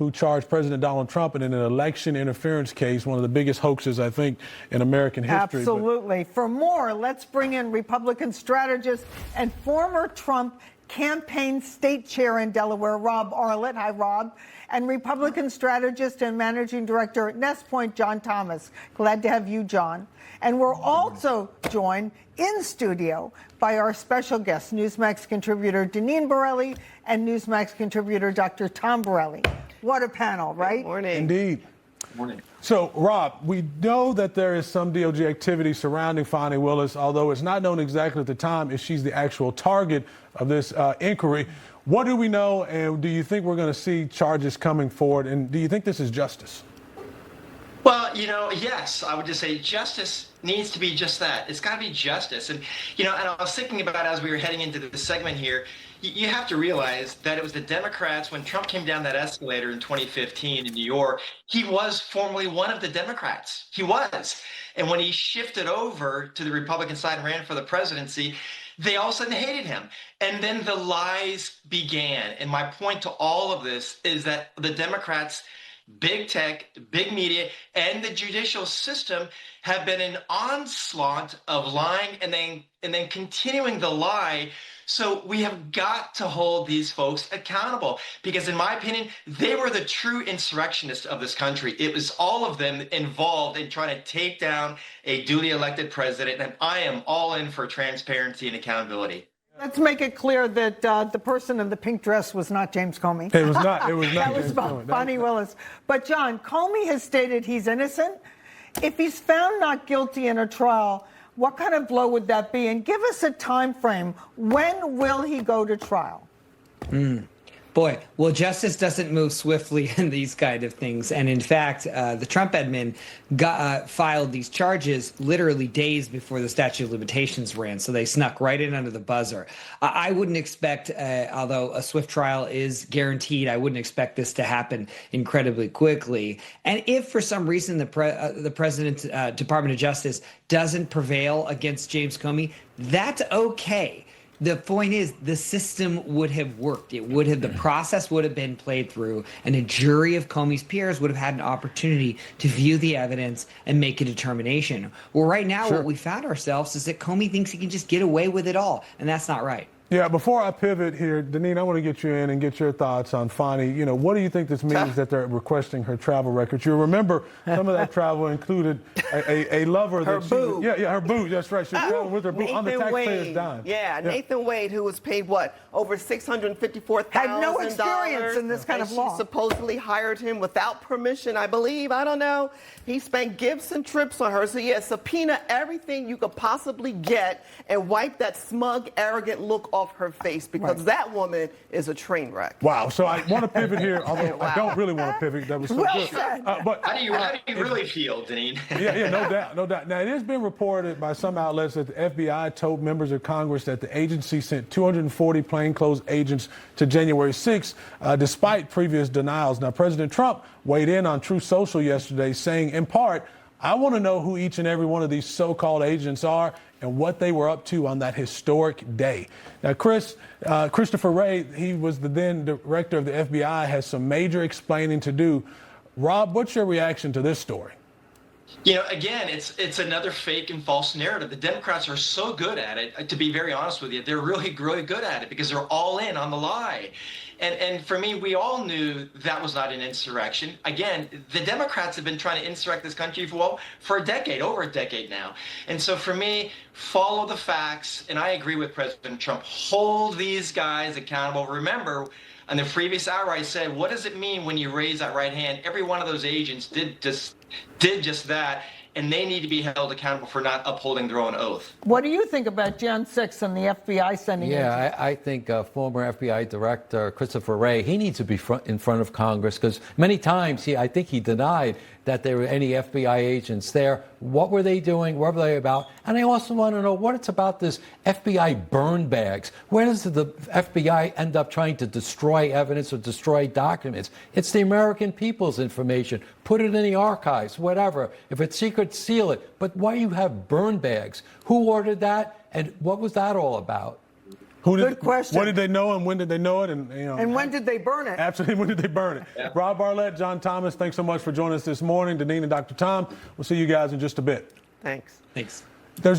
who charged President Donald Trump in an election interference case, one of the biggest hoaxes, I think, in American history. Absolutely. For more, let's bring in Republican strategist and former Trump campaign state chair in Delaware, Rob Arlett. Hi, Rob. And Republican strategist and managing director at Nestpoint, John Thomas. Glad to have you, John. And we're also joined in studio by our special guest, Newsmax contributor Deneen Borelli and Newsmax contributor Dr. Tom Borelli. What a panel, right? Good morning. Indeed. Good morning. So, Rob, we know that there is some DOJ activity surrounding Fani Willis, although it's not known exactly at the time if she's the actual target of this inquiry. What do we know, and do you think we're going to see charges coming forward, and do you think this is justice? Well, yes, I would just say justice needs to be just that. It's got to be justice. And, and I was thinking about as we were heading into this segment here, you have to realize that it was the Democrats, when Trump came down that escalator in 2015 in New York, he was formerly one of the Democrats. He was. And when he shifted over to the Republican side and ran for the presidency, they all of a sudden hated him. And then the lies began. And my point to all of this is that the Democrats, big tech, big media, and the judicial system have been an onslaught of lying and then continuing the lie. So we have got to hold these folks accountable because, in my opinion, they were the true insurrectionists of this country. It was all of them involved in trying to take down a duly elected president, and I am all in for transparency and accountability. Let's make it clear that the person in the pink dress was not James Comey. It was not. It was not. That was Fani Willis. But, John, Comey has stated he's innocent. If he's found not guilty in a trial, what kind of blow would that be? And give us a time frame. When will he go to trial? Boy, well, justice doesn't move swiftly in these kind of things. And in fact, the Trump admin filed these charges literally days before the statute of limitations ran. So they snuck right in under the buzzer. I wouldn't expect, although a swift trial is guaranteed, I wouldn't expect this to happen incredibly quickly. And if for some reason the President's Department of Justice doesn't prevail against James Comey, that's okay. The point is, the system would have worked. The process would have been played through, and a jury of Comey's peers would have had an opportunity to view the evidence and make a determination. Well, right now, what we found ourselves is that Comey thinks he can just get away with it all, and that's not right. Yeah, before I pivot here, Deneen, I want to get you in and get your thoughts on Fani. What do you think this means that they're requesting her travel records? You remember some of that travel included a lover. Her boo. Her boo. That's right. She traveled with her boo on the taxpayer's dime. Yeah, Nathan Wade, who was paid, over $654,000. Had no experience in this kind of law. She supposedly hired him without permission, I believe. I don't know. He spent Gibson trips on her. So, yeah, subpoena everything you could possibly get and wipe that smug, arrogant look off her face because that woman is a train wreck. Wow. So I want to pivot here, although I don't really want to pivot. That was so good. But how do you really feel, Deneen? Yeah, no doubt. Now, it has been reported by some outlets that the FBI told members of Congress that the agency sent 240 plainclothes agents to January 6th, despite previous denials. Now, President Trump weighed in on Truth Social yesterday, saying, in part, I want to know who each and every one of these so-called agents are and what they were up to on that historic day. Now, Christopher Wray, he was the then director of the FBI, has some major explaining to do. Rob, what's your reaction to this story? Again, it's another fake and false narrative. The Democrats are so good at it, to be very honest with you. They're really, really good at it because they're all in on the lie. And for me, we all knew that was not an insurrection. Again, the Democrats have been trying to insurrect this country for a decade, over a decade now. And so for me, follow the facts. And I agree with President Trump. Hold these guys accountable. Remember, in the previous hour, I said, what does it mean when you raise that right hand? Every one of those agents did just that. And they need to be held accountable for not upholding their own oath. What do you think about Jan 6 and the FBI sending agents? Yeah, I think former FBI Director Christopher Wray, he needs to be in front of Congress because many times I think he denied that there were any FBI agents there. What were they doing? What were they about? And I also want to know what it's about this FBI burn bags. Where does the FBI end up trying to destroy evidence or destroy documents? It's the American people's information. Put it in the archives, whatever. If it's secret, seal it. But why you have burn bags? Who ordered that? And what was that all about? Good question. What did they know and when did they know it? And when did they burn it? Absolutely, when did they burn it? Yeah. Rob Bartlett, John Thomas, thanks so much for joining us this morning. Deneen and Dr. Tom, we'll see you guys in just a bit. Thanks. Thanks. There's